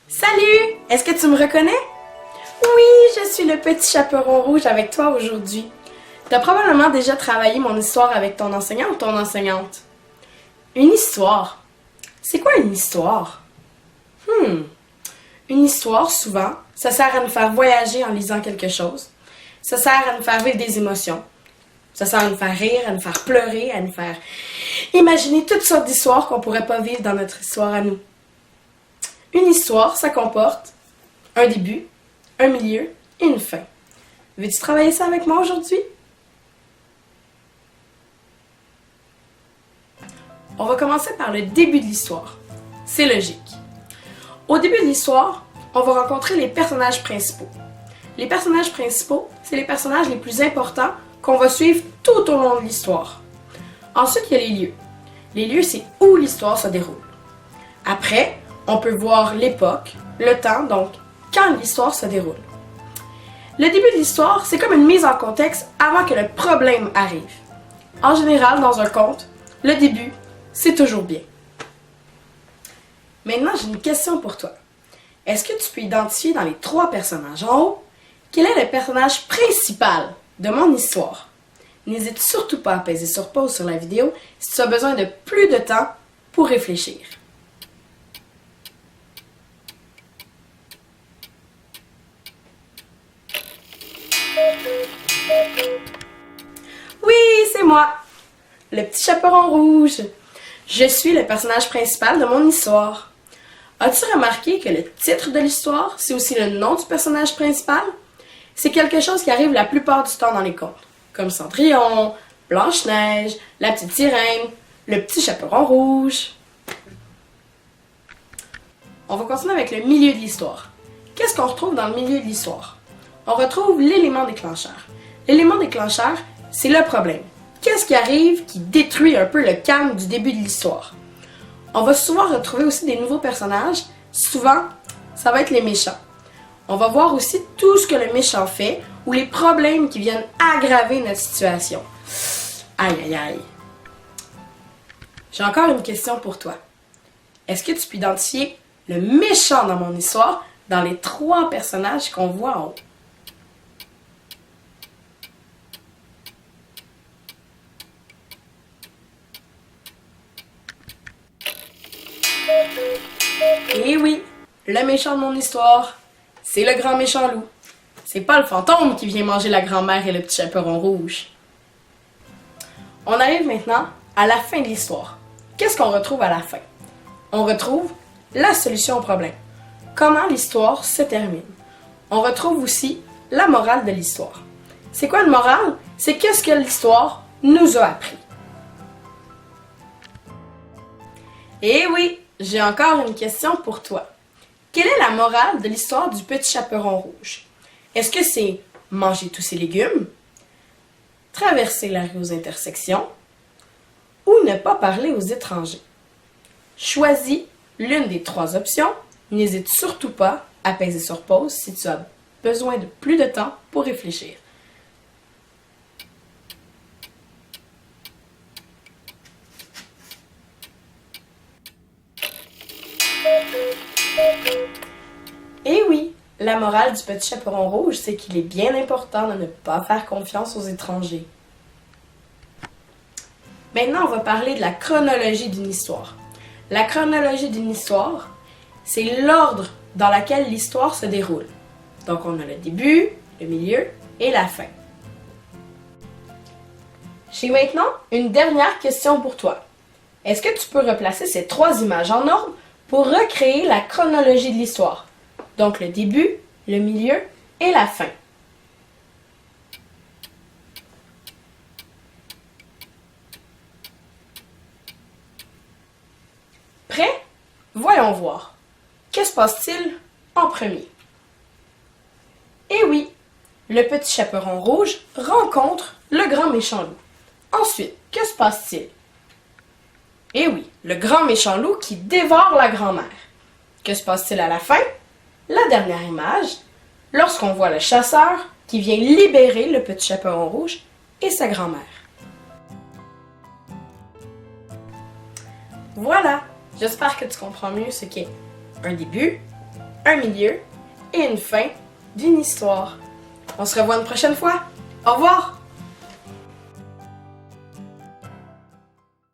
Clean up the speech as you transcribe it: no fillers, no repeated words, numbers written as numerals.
Salut! Est-ce que tu me reconnais? Oui, je suis le petit chaperon rouge avec toi aujourd'hui. Tu as probablement déjà travaillé mon histoire avec ton enseignant ou ton enseignante. Une histoire. C'est quoi une histoire? Une histoire, souvent, ça sert à nous faire voyager en lisant quelque chose. Ça sert à nous faire vivre des émotions. Ça sert à nous faire rire, à nous faire pleurer, à nous faire imaginer toutes sortes d'histoires qu'on ne pourrait pas vivre dans notre histoire à nous. Une histoire, ça comporte un début, un milieu et une fin. Veux-tu travailler ça avec moi aujourd'hui? On va commencer par le début de l'histoire. C'est logique. Au début de l'histoire, on va rencontrer les personnages principaux. Les personnages principaux, c'est les personnages les plus importants qu'on va suivre tout au long de l'histoire. Ensuite, il y a les lieux. Les lieux, c'est où l'histoire se déroule. Après, on peut voir l'époque, le temps, donc quand l'histoire se déroule. Le début de l'histoire, c'est comme une mise en contexte avant que le problème arrive. En général, dans un conte, le début, c'est toujours bien. Maintenant, j'ai une question pour toi. Est-ce que tu peux identifier dans les 3 personnages en haut, quel est le personnage principal de mon histoire? N'hésite surtout pas à peser sur pause sur la vidéo si tu as besoin de plus de temps pour réfléchir. Oui, c'est moi, le petit chaperon rouge. Je suis le personnage principal de mon histoire. As-tu remarqué que le titre de l'histoire, c'est aussi le nom du personnage principal? C'est quelque chose qui arrive la plupart du temps dans les contes, comme Cendrillon, Blanche-Neige, La Petite Sirène, Le Petit Chaperon Rouge. On va continuer avec le milieu de l'histoire. Qu'est-ce qu'on retrouve dans le milieu de l'histoire? On retrouve l'élément déclencheur. L'élément déclencheur, c'est le problème. Qu'est-ce qui arrive qui détruit un peu le calme du début de l'histoire? On va souvent retrouver aussi des nouveaux personnages. Souvent, ça va être les méchants. On va voir aussi tout ce que le méchant fait ou les problèmes qui viennent aggraver notre situation. Aïe, aïe, aïe. J'ai encore une question pour toi. Est-ce que tu peux identifier le méchant dans mon histoire dans les 3 personnages qu'on voit en haut? Et oui, le méchant de mon histoire, c'est le grand méchant loup. C'est pas le fantôme qui vient manger la grand-mère et le petit chaperon rouge. On arrive maintenant à la fin de l'histoire. Qu'est-ce qu'on retrouve à la fin? On retrouve la solution au problème. Comment l'histoire se termine. On retrouve aussi la morale de l'histoire. C'est quoi une morale? C'est qu'est-ce que l'histoire nous a appris. Et oui, j'ai encore une question pour toi. Quelle est la morale de l'histoire du petit chaperon rouge? Est-ce que c'est manger tous ses légumes, traverser la rue aux intersections ou ne pas parler aux étrangers? Choisis l'une des 3 options. N'hésite surtout pas à peser sur pause si tu as besoin de plus de temps pour réfléchir. Et oui, la morale du petit chaperon rouge, c'est qu'il est bien important de ne pas faire confiance aux étrangers. Maintenant, on va parler de la chronologie d'une histoire. La chronologie d'une histoire, c'est l'ordre dans lequel l'histoire se déroule. Donc, on a le début, le milieu et la fin. J'ai maintenant une dernière question pour toi. Est-ce que tu peux replacer ces 3 images en ordre pour recréer la chronologie de l'histoire? Donc, le début, le milieu et la fin. Prêt? Voyons voir. Que se passe-t-il en premier? Eh oui, le petit chaperon rouge rencontre le grand méchant loup. Ensuite, que se passe-t-il? Eh oui, le grand méchant loup qui dévore la grand-mère. Que se passe-t-il à la fin? La dernière image, lorsqu'on voit le chasseur qui vient libérer le petit chaperon rouge et sa grand-mère. Voilà, j'espère que tu comprends mieux ce qu'est un début, un milieu et une fin d'une histoire. On se revoit une prochaine fois. Au revoir!